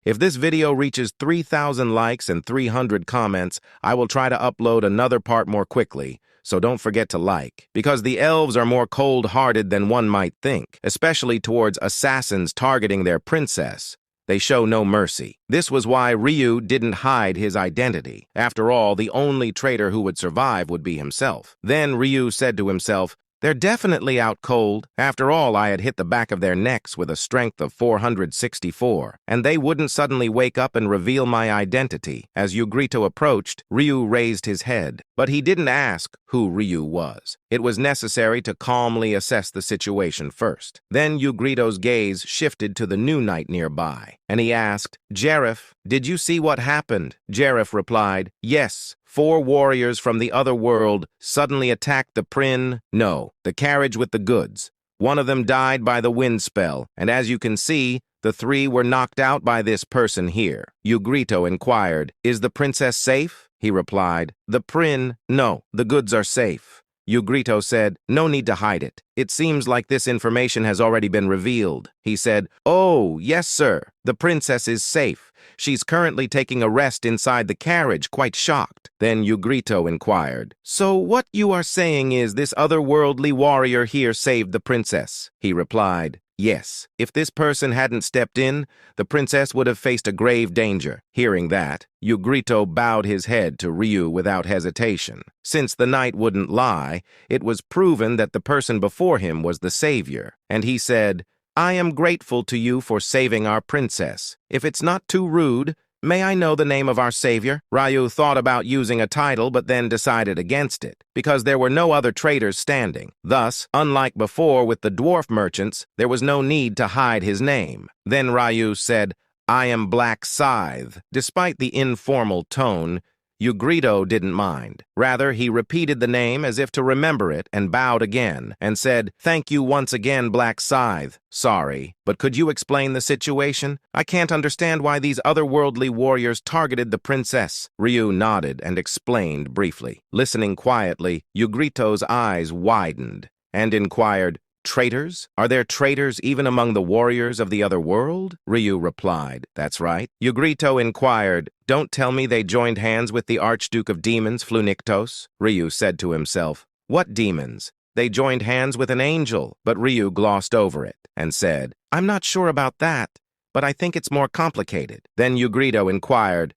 If this video reaches 3,000 likes and 300 comments, I will try to upload another part more quickly, so don't forget to like. Because the elves are more cold-hearted than one might think, especially towards assassins targeting their princess. They show no mercy. This was why Ryu didn't hide his identity. After all, the only traitor who would survive would be himself. Then Ryu said to himself, "They're definitely out cold. After all, I had hit the back of their necks with a strength of 464, and they wouldn't suddenly wake up and reveal my identity." As Yugito approached, Ryu raised his head, but he didn't ask who Ryu was. It was necessary to calmly assess the situation first. Then Yugito's gaze shifted to the new knight nearby, and he asked, "Jareth, did you see what happened?" Jareth replied, "Yes. 4 warriors from the other world suddenly attacked the carriage with the goods. One of them died by the wind spell, and as you can see, the 3 were knocked out by this person here." Yugito inquired, "Is the princess safe?" He replied, "No, the goods are safe." Yugito said, "No need to hide it. It seems like this information has already been revealed." He said, "Oh, yes, sir. The princess is safe. She's currently taking a rest inside the carriage, quite shocked." Then Yugito inquired, "So what you are saying is this otherworldly warrior here saved the princess?" He replied, "Yes. If this person hadn't stepped in, the princess would have faced a grave danger." Hearing that, Yugito bowed his head to Ryu without hesitation. Since the knight wouldn't lie, it was proven that the person before him was the savior, and he said, "I am grateful to you for saving our princess. If it's not too rude, may I know the name of our savior?" Ryu thought about using a title but then decided against it, because there were no other traitors standing. Thus, unlike before with the dwarf merchants, there was no need to hide his name. Then Ryu said, "I am Black Scythe." Despite the informal tone, Yugito didn't mind. Rather, he repeated the name as if to remember it and bowed again and said, "Thank you once again, Black Scythe. Sorry, but could you explain the situation? I can't understand why these otherworldly warriors targeted the princess." Ryu nodded and explained briefly. Listening quietly, Yugito's eyes widened and inquired, "Traitors? Are there traitors even among the warriors of the other world?" Ryu replied, "That's right." Yugito inquired, "Don't tell me they joined hands with the Archduke of Demons, Flunyktos?" Ryu said to himself, "What demons? They joined hands with an angel." But Ryu glossed over it and said, "I'm not sure about that, but I think it's more complicated." Then Yugito inquired,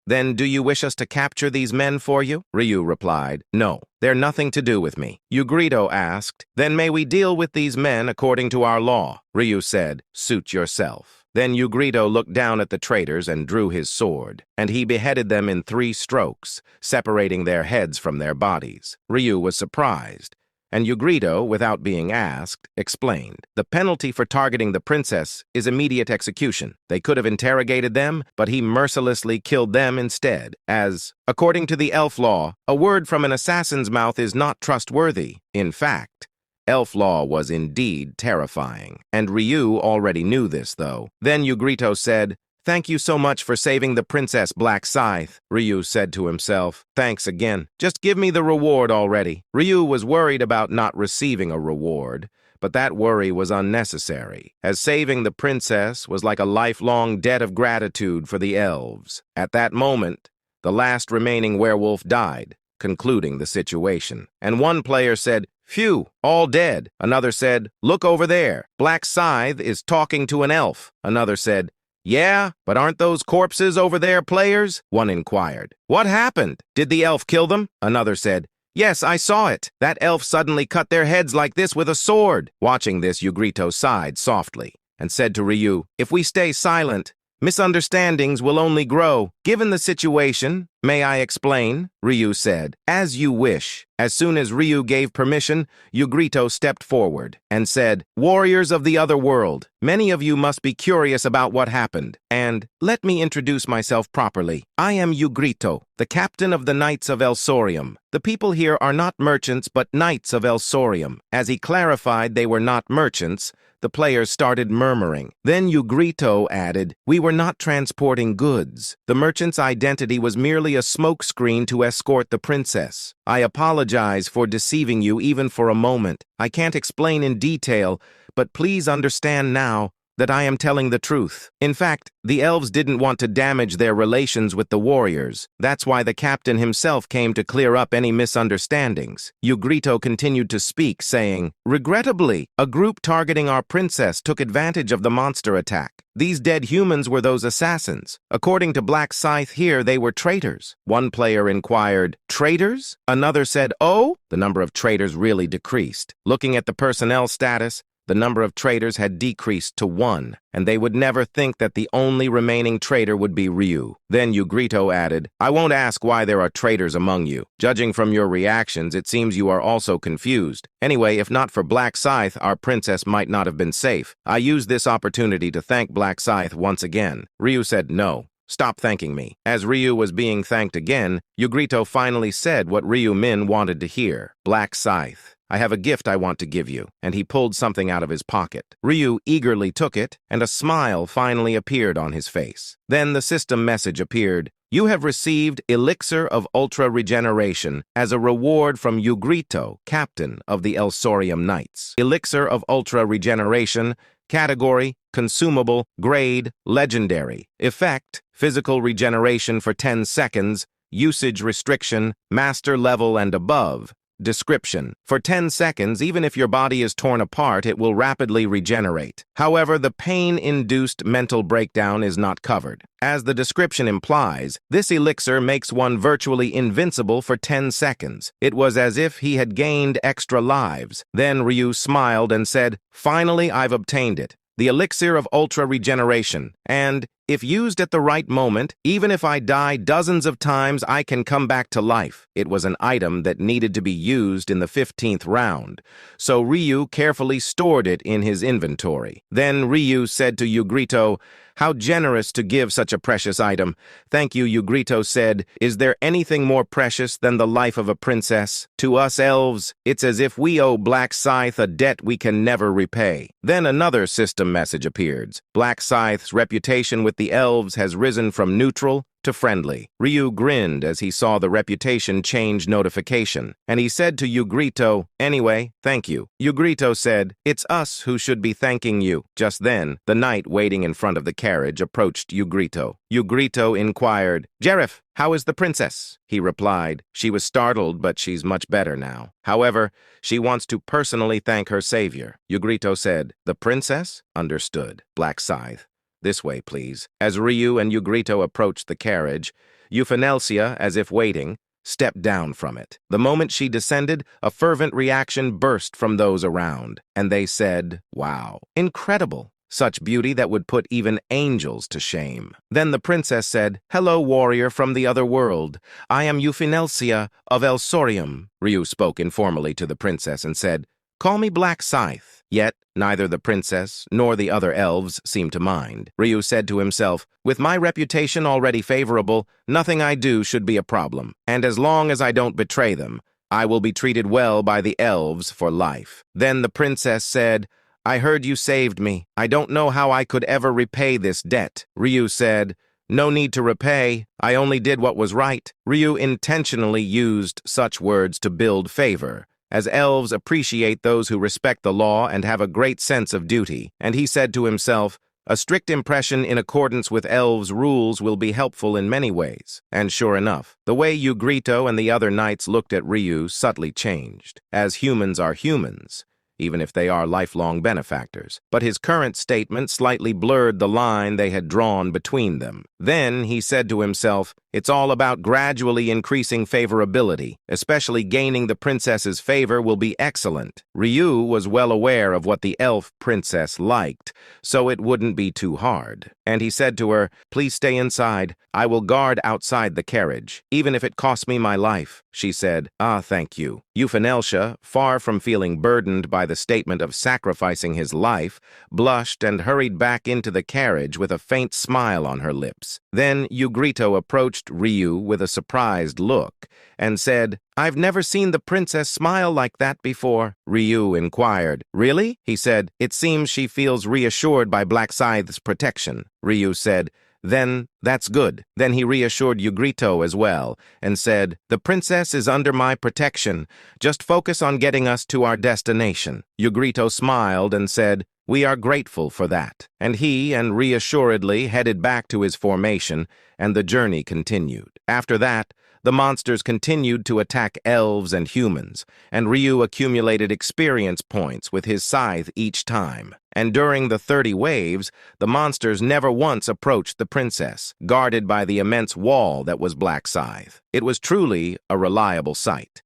Then do you wish us to capture these men for you?" Ryu replied, "No, they're nothing to do with me." Yugito asked, "Then may we deal with these men according to our law?" Ryu said, "Suit yourself." Then Yugito looked down at the traitors and drew his sword, and he beheaded them in 3 strokes, separating their heads from their bodies. Ryu was surprised, and Yugito, without being asked, explained, "The penalty for targeting the princess is immediate execution. They could have interrogated them, but he mercilessly killed them instead, as, according to the elf law, a word from an assassin's mouth is not trustworthy." In fact, elf law was indeed terrifying, and Ryu already knew this, though. Then Yugito said, "Thank you so much for saving the princess, Black Scythe." Ryu said to himself, "Thanks again. Just give me the reward already." Ryu was worried about not receiving a reward, but that worry was unnecessary, as saving the princess was like a lifelong debt of gratitude for the elves. At that moment, the last remaining werewolf died, concluding the situation. And one player said, "Phew, all dead." Another said, "Look over there. Black Scythe is talking to an elf." Another said, "Yeah, but aren't those corpses over there players?" One inquired, "What happened? Did the elf kill them?" Another said, "Yes, I saw it. That elf suddenly cut their heads like this with a sword." Watching this, Yugito sighed softly and said to Ryu, "If we stay silent, misunderstandings will only grow." "Given the situation, may I explain?" Ryu said. "As you wish." As soon as Ryu gave permission, Yugito stepped forward and said, "Warriors of the other world, many of you must be curious about what happened, and let me introduce myself properly. I am Yugito, the captain of the Knights of Elsorium. The people here are not merchants, but Knights of Elsorium." As he clarified they were not merchants, the players started murmuring. Then Yugito added, "We were not transporting goods. The merchant's identity was merely a smokescreen to escort the princess. I apologize for deceiving you even for a moment. I can't explain in detail, but please understand now, that I am telling the truth. In fact, the elves didn't want to damage their relations with the warriors. That's why the captain himself came to clear up any misunderstandings. Ugrito continued to speak, saying, "Regrettably, a group targeting our princess took advantage of the monster attack. These dead humans were those assassins. According to Black Scythe here, they were traitors." One player inquired, "Traitors?" Another said, "Oh?" The number of traitors really decreased. Looking at the personnel status, the number of traitors had decreased to 1, and they would never think that the only remaining traitor would be Ryu. Then Ugrito added, "I won't ask why there are traitors among you. Judging from your reactions, it seems you are also confused. Anyway, if not for Black Scythe, our princess might not have been safe. I use this opportunity to thank Black Scythe once again." Ryu said, "No. Stop thanking me." As Ryu was being thanked again, Ugrito finally said what Ryu Min wanted to hear. "Black Scythe, I have a gift I want to give you," and he pulled something out of his pocket. Ryu eagerly took it, and a smile finally appeared on his face. Then the system message appeared, "You have received Elixir of Ultra Regeneration as a reward from Ugrito, captain of the Elsorium Knights." Elixir of Ultra Regeneration, category, consumable, grade, legendary. Effect, physical regeneration for 10 seconds, usage restriction, master level and above. Description: for 10 seconds, even if your body is torn apart, it will rapidly regenerate. However, the pain-induced mental breakdown is not covered. As the description implies, this elixir makes one virtually invincible for 10 seconds. It was as if he had gained extra lives. Then Ryu smiled and said, "Finally, I've obtained it. The Elixir of Ultra Regeneration, and, if used at the right moment, even if I die dozens of times, I can come back to life." It was an item that needed to be used in the 15th round, so Ryu carefully stored it in his inventory. Then Ryu said to Ugrito, "How generous to give such a precious item." "Thank you," Ugrito said. "Is there anything more precious than the life of a princess? To us elves, it's as if we owe Black Scythe a debt we can never repay." Then another system message appeared. Black Scythe's reputation with the elves has risen from neutral to friendly. Ryu grinned as he saw the reputation change notification, and he said to Ugrito, "Anyway, thank you." Ugrito said, "It's us who should be thanking you." Just then, the knight waiting in front of the carriage approached Ugrito. Ugrito inquired, "Jerif, how is the princess?" He replied, "She was startled, but she's much better now. However, she wants to personally thank her savior." Ugrito said, "The princess?" "Understood." Black Scythe, "This way, please." As Ryu and Ugrito approached the carriage, Euphanelsia, as if waiting, stepped down from it. The moment she descended, a fervent reaction burst from those around, and they said, "Wow, incredible. Such beauty that would put even angels to shame." Then the princess said, "Hello, warrior from the other world. I am Euphanelsia of Elsorium." Ryu spoke informally to the princess and said, "Call me Black Scythe." Yet, neither the princess nor the other elves seemed to mind. Ryu said to himself, "With my reputation already favorable, nothing I do should be a problem. And as long as I don't betray them, I will be treated well by the elves for life." Then the princess said, "I heard you saved me. I don't know how I could ever repay this debt." Ryu said, "No need to repay. I only did what was right." Ryu intentionally used such words to build favor, as elves appreciate those who respect the law and have a great sense of duty. And he said to himself, "A strict impression in accordance with elves' rules will be helpful in many ways." And sure enough, the way Ugrito and the other knights looked at Ryu subtly changed, as humans are humans, even if they are lifelong benefactors. But his current statement slightly blurred the line they had drawn between them. Then he said to himself, "It's all about gradually increasing favorability. Especially gaining the princess's favor will be excellent." Ryu was well aware of what the elf princess liked, so it wouldn't be too hard. And he said to her, "Please stay inside. I will guard outside the carriage, even if it costs me my life." She said, "Ah, thank you." Euphanelsia, far from feeling burdened by the statement of sacrificing his life, blushed and hurried back into the carriage with a faint smile on her lips. Then Ugrito approached Ryu with a surprised look and said, "I've never seen the princess smile like that before." Ryu inquired, "Really?" He said, "It seems she feels reassured by Black Scythe's protection." Ryu said, "Then that's good." Then he reassured Ugrito as well and said, "The princess is under my protection. Just focus on getting us to our destination." Ugrito smiled and said, We are grateful for that. And he reassuredly headed back to his formation, and the journey continued. After that, the monsters continued to attack elves and humans, and Ryu accumulated experience points with his scythe each time. And during the 30 waves, the monsters never once approached the princess, guarded by the immense wall that was Black Scythe. It was truly a reliable sight.